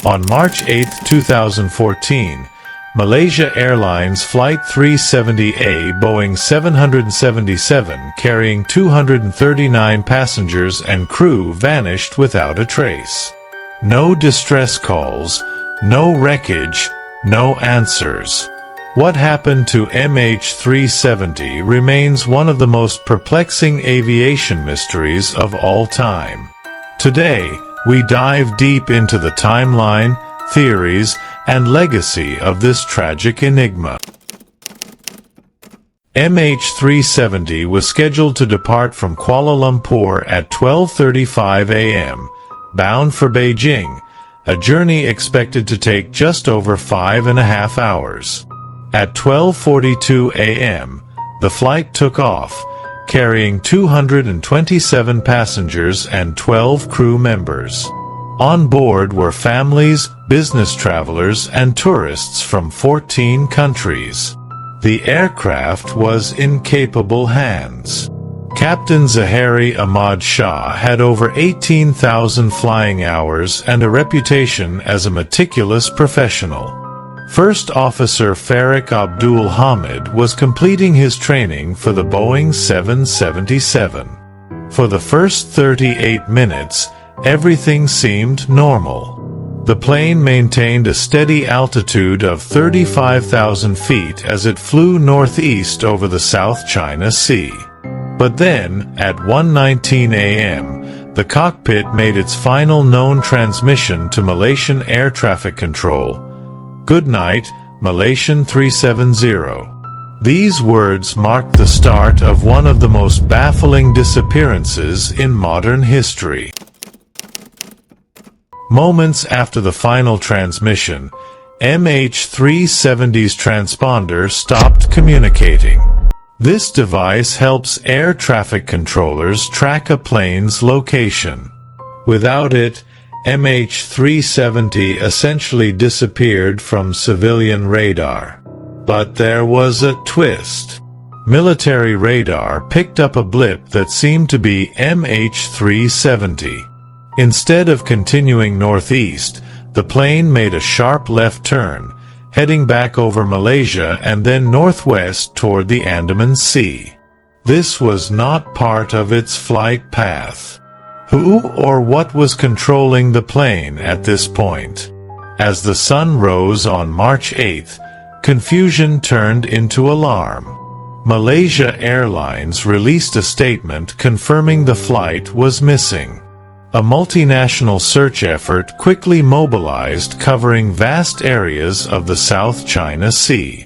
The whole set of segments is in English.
On March 8, 2014, Malaysia Airlines Flight 370A Boeing 777 carrying 239 passengers and crew vanished without a trace. No distress calls, no wreckage, no answers. What happened to MH370 remains one of the most perplexing aviation mysteries of all time. Today, we dive deep into the timeline, theories, and legacy of this tragic enigma. MH370 was scheduled to depart from Kuala Lumpur at 12:35 a.m., bound for Beijing, a journey expected to take just over 5.5 hours. At 12:42 a.m., the flight took off, carrying 227 passengers and 12 crew members. On board were families, business travelers, and tourists from 14 countries. The aircraft was in capable hands. Captain Zahari Ahmad Shah had over 18,000 flying hours and a reputation as a meticulous professional. First Officer Farik Abdul Hamid was completing his training for the Boeing 777. For the first 38 minutes, everything seemed normal. The plane maintained a steady altitude of 35,000 feet as it flew northeast over the South China Sea. But then, at 1:19 a.m., the cockpit made its final known transmission to Malaysian Air Traffic Control. "Good night, Malaysian 370. These words marked the start of one of the most baffling disappearances in modern history. Moments after the final transmission, MH370's transponder stopped communicating. This device helps air traffic controllers track a plane's location. Without it, MH370 essentially disappeared from civilian radar. But there was a twist. Military radar picked up a blip that seemed to be MH370. Instead of continuing northeast, the plane made a sharp left turn, heading back over Malaysia and then northwest toward the Andaman Sea. This was not part of its flight path. Who or what was controlling the plane at this point? As the sun rose on March 8th, confusion turned into alarm. Malaysia Airlines released a statement confirming the flight was missing. A multinational search effort quickly mobilized, covering vast areas of the South China Sea.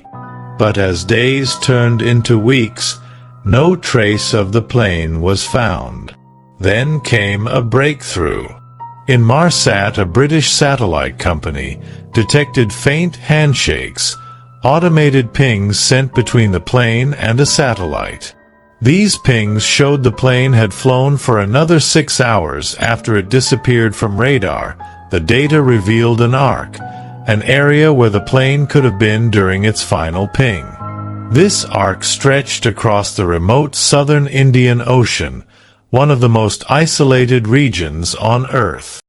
But as days turned into weeks, no trace of the plane was found. Then came a breakthrough. Inmarsat, a British satellite company, detected faint handshakes, automated pings sent between the plane and a satellite. These pings showed the plane had flown for another 6 hours after it disappeared from radar. The data revealed an arc, an area where the plane could have been during its final ping. This arc stretched across the remote southern Indian Ocean, one of the most isolated regions on Earth.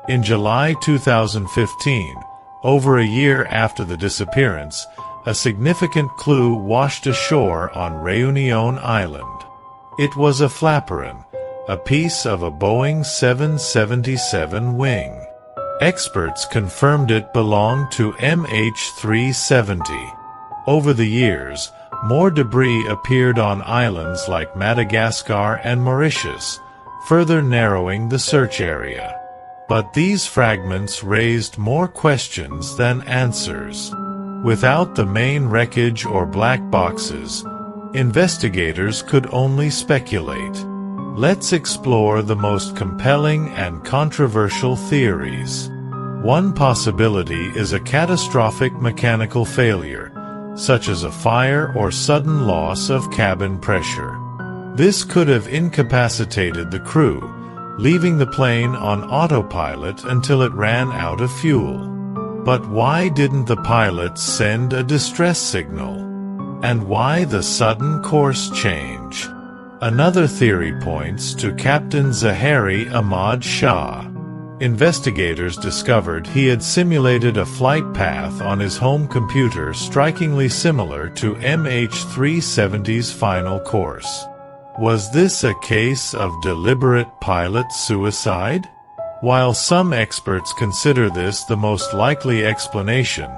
In July 2015, over a year after the disappearance, a significant clue washed ashore on Réunion Island. It was a flaperon, a piece of a Boeing 777 wing. Experts confirmed it belonged to MH370. Over the years, more debris appeared on islands like Madagascar and Mauritius, further narrowing the search area. But these fragments raised more questions than answers. Without the main wreckage or black boxes, investigators could only speculate. Let's explore the most compelling and controversial theories. One possibility is a catastrophic mechanical failure, such as a fire or sudden loss of cabin pressure. This could have incapacitated the crew, leaving the plane on autopilot until it ran out of fuel. But why didn't the pilots send a distress signal? And why the sudden course change? Another theory points to Captain Zahari Ahmad Shah. Investigators discovered he had simulated a flight path on his home computer strikingly similar to MH370's final course. Was this a case of deliberate pilot suicide? While some experts consider this the most likely explanation,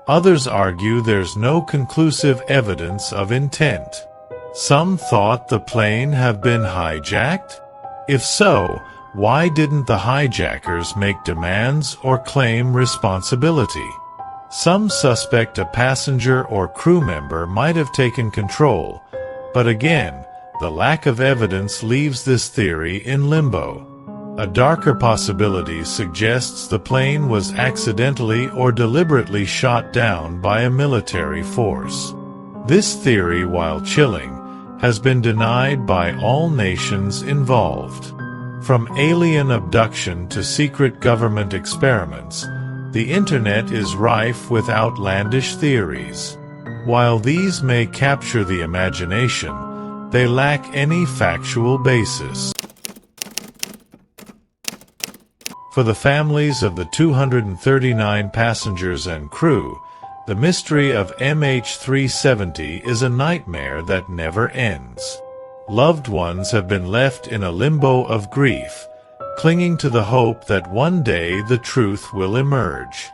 others argue there's no conclusive evidence of intent. Some thought the plane had been hijacked? If so, why didn't the hijackers make demands or claim responsibility? Some suspect a passenger or crew member might have taken control, but again, the lack of evidence leaves this theory in limbo. A darker possibility suggests the plane was accidentally or deliberately shot down by a military force. This theory, while chilling, has been denied by all nations involved. From alien abduction to secret government experiments, the internet is rife with outlandish theories. While these may capture the imagination, they lack any factual basis. For the families of the 239 passengers and crew, the mystery of MH370 is a nightmare that never ends. Loved ones have been left in a limbo of grief, clinging to the hope that one day the truth will emerge.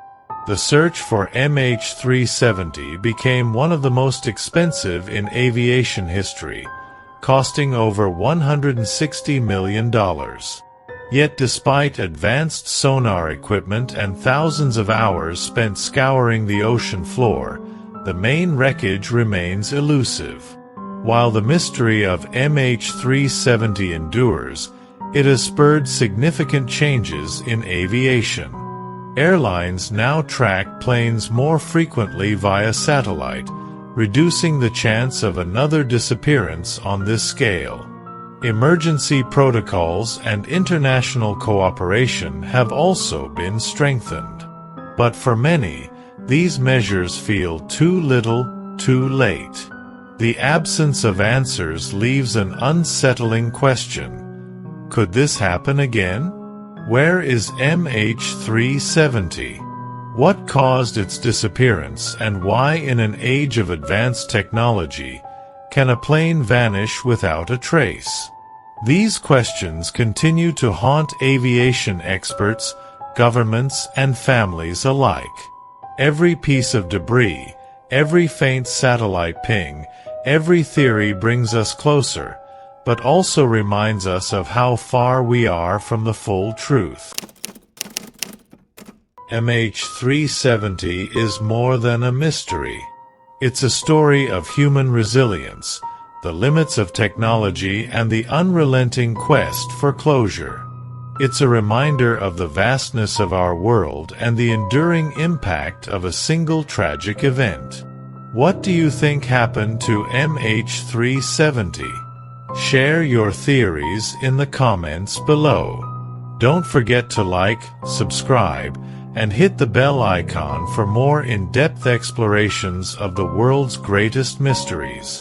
The search for MH370 became one of the most expensive in aviation history, costing over $160 million. Yet despite advanced sonar equipment and thousands of hours spent scouring the ocean floor, the main wreckage remains elusive. While the mystery of MH370 endures, it has spurred significant changes in aviation. Airlines now track planes more frequently via satellite, reducing the chance of another disappearance on this scale. Emergency protocols and international cooperation have also been strengthened. But for many, these measures feel too little, too late. The absence of answers leaves an unsettling question. Could this happen again? Where is MH370? What caused its disappearance, and why in an age of advanced technology can a plane vanish without a trace? These questions continue to haunt aviation experts, governments, and families alike. Every piece of debris, every faint satellite ping, every theory brings us closer, but also reminds us of how far we are from the full truth. MH370 is more than a mystery. It's a story of human resilience, the limits of technology, and the unrelenting quest for closure. It's a reminder of the vastness of our world and the enduring impact of a single tragic event. What do you think happened to MH370? Share your theories in the comments below. Don't forget to like, subscribe, and hit the bell icon for more in-depth explorations of the world's greatest mysteries.